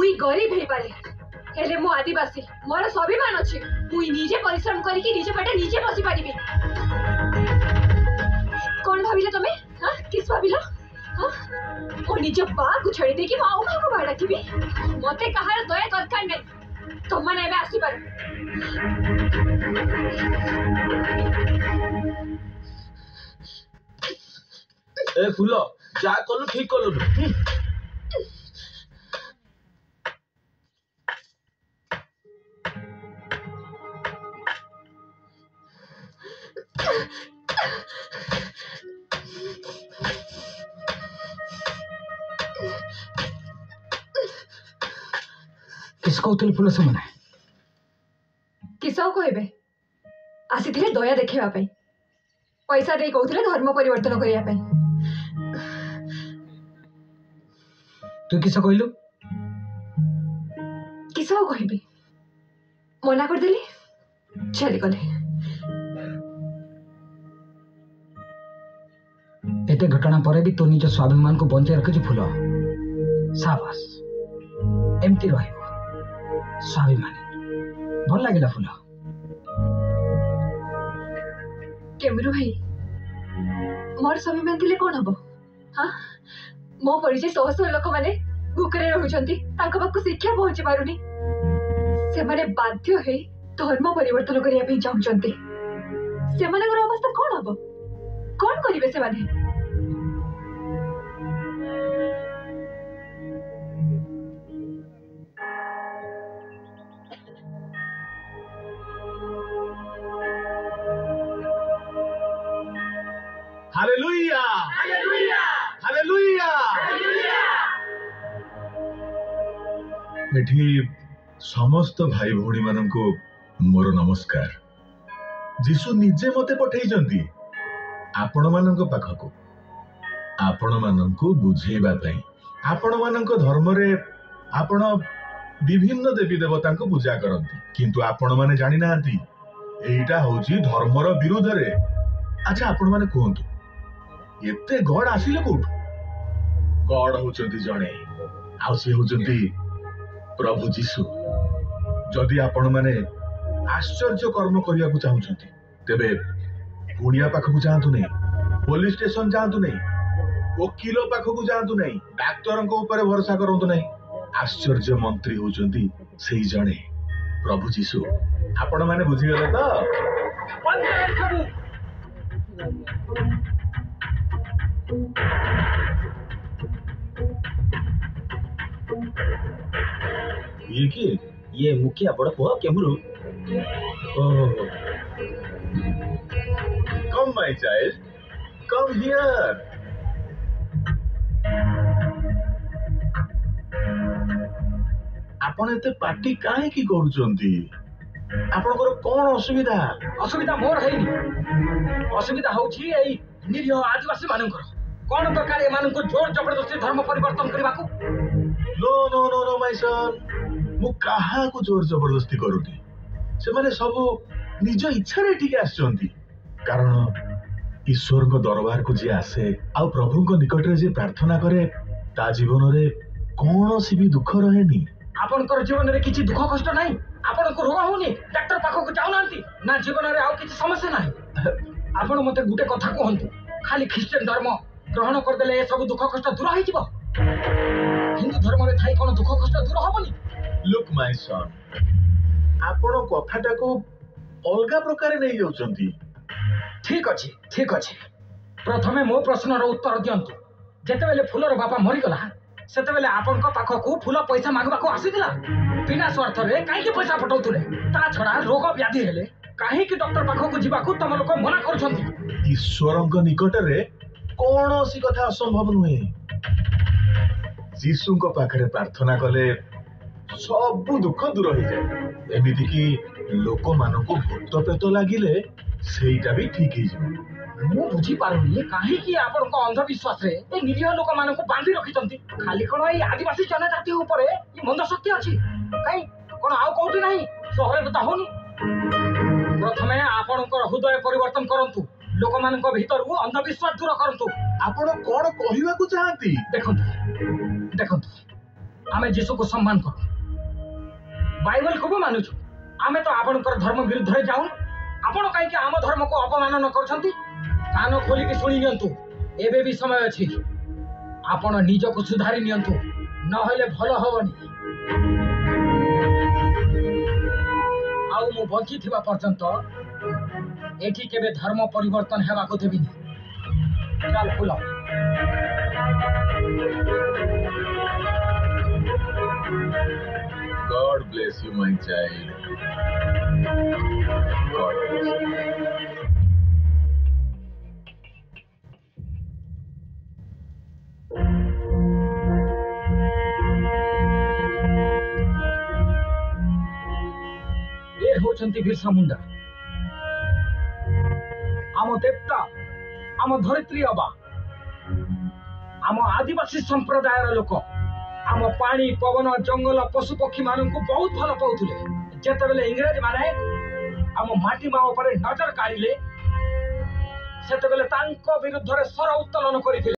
मुई गरीब हे पारे हेले मु आदिवासी मोर स्वाभिमान अछि मुई निजे परिश्रम करी कि निजे पेटे निजे बसी पारिबी कोन भाबिला तमे हां किस भाबिला हां ओ निजे बा को छड़ी दे कि माऊ का को बाडा किबी मते कहार दया दरकार नै तुम माने एबे आसी पार ए फुलो जा कलु ठीक कलु किस कहते फुल से मने किस कहबे आसी थे दया देखा पैसा दे कहते धर्म परिवर्तन करने तू किस कहलु किस कहबी मना करदेली चली गले एते घटना पर भी तो निज स्वाभिमान को बंचाई रखी फुल साबास एमती रहिबो स्वाभिमानी भल लगे फुल केमरू भाई मोर स्वाभिमान थिले कोन हबो हां मो परिचय शह शह लोक माने भूकरे रहउछंती तांको बाकु शिक्षा पहुंची पारुनी से माने बाध्य हे धर्म परिवर्तन करिया पे चाहुछंती से माने को अवस्था कोन हबो कोन करिवे से माने हालेलुया हालेलुया हालेलुया एठी समस्त भाई भौणी माननको मोर नमस्कार जीशु निजे मते पठेइजंती आपण माननको पाखको आपण माननको बुझेबा पई आपण माननको धर्म रे आपण विभिन्न देवी देवता को पूजा करंती किंतु आपण माने जानि नांती एटा होची धर्मर विरुद्ध रे अच्छा आपण माने कोहंतु एते गॉड आसिले कोठ गॉड होचंती जणे आ से होचंती प्रभु जीशु जदि आपण माने आश्चर्य कर्म करिया को चाहुचंती तेबे पुणिया पाखकु जांतु नै पुलिस स्टेशन जांतु नै वकील पाखकु जांतु नै डाक्टर को ऊपर भरोसा करंतु नै आश्चर्य मंत्री होचंती सेही जणे प्रभु जीशु आपण माने बुझी गेले तो ये की ये मुखिया बड़ पुआ केमरू come my child come here आपण एते पार्टी काहे की करूचंती आपनकर कोन असुविधा असुविधा मोर है असुविधा होची एई निरीह आदिवासी मानकर कोन प्रकार ए माननको जोर जबरदस्ती धर्म परिवर्तन करबा को no no no no my son मु काहा को जोर जबरदस्ती करूनी से माने सब निज इच्छा रे ठीक आछंती कारण ईश्वर को दरबार को जे आसे आ प्रभु को निकट रे जे प्रार्थना करे ता जीवन रे कोनोसी भी दुख रहेनी आपनकर जीवन रे किछि दुख कष्ट नाही आपनको रोग होनी डॉक्टर पाखो को जाउ नांती ना जीवन रे आउ किछि समस्या नाही आपण मते गुटे कथा कहंतु खाली ख्रिस्टियन धर्म ग्रहण कर देले ए सब दुख कष्ट दूर होई जिवो हिंदू धर्म रे थाई कोन दुख कष्ट दूर होबनी लुक माय सन आपण कथाटा को अलगा प्रकार नै जाउचंती ठीक अछि प्रथमे मो प्रश्न रो उत्तर दियंतु जेते बेले फुलर बापा मरि गला सेते बेले आपन को पाखो को फूल पैसा मागबा को आसीदिला बिना स्वार्थ रे काहे के पैसा पटौतुले ता छडा रोग व्याधि हेले काहे के डॉक्टर पाखो को जीवा को तम लोक मना करछंती ईश्वरक निकट रे कोनोसी कथा असंभव नुहे जीशु को पाखरे प्रार्थना कले सब दुख दूर हो जाए एमिति कि लोक मानको भूत प्रेत लागिले सेटा भी ठीक ही जाए मु बुझी पारुनी काहे कि आपन को अंधविश्वास रे ए निरीह लोक मानको बांधी रखितंती खाली कोन ए आदिवासी जनजाति ऊपर ए मंद शक्ति अछि काई कोन आउ कोठी नाही शहर त होनी प्रथमे आपन को हृदय परिवर्तन करंतु लोक मानको भीतर को अंधविश्वास दूर करंतु आपण कोन कहिबा को चाहंती देखंतु आमे जीशु को सम्मान करू बाइबल को भी मानुछु आमे तो आपनकर धर्म विरुद्ध रे जाऊ आपण काहे आम धर्म को अपमान न करछंती कान खोली के सुनी नियंतु एबे भी समय अछि आपण निज को सुधारी नियंतु न होले भलो होवनी आउ मु बंची थिबा पर्यंत एठी केबे धर्म परिवर्तन हेबा को देबिनी चल फुला God bless you, my child. God bless you. ये होचंती बिरसा मुंडा आम देवता आम धरित्री अबा आम आदिवासी संप्रदायर लोक आम पानी पवन जंगल पशु पक्षी मान बहुत भल पाउले जेतेबेले इंग्रेज माने आम माटी मा ऊपर नजर काढ़िले सेतेबेले तांको विरुद्ध रे स्वर उत्तोलन करिथिले।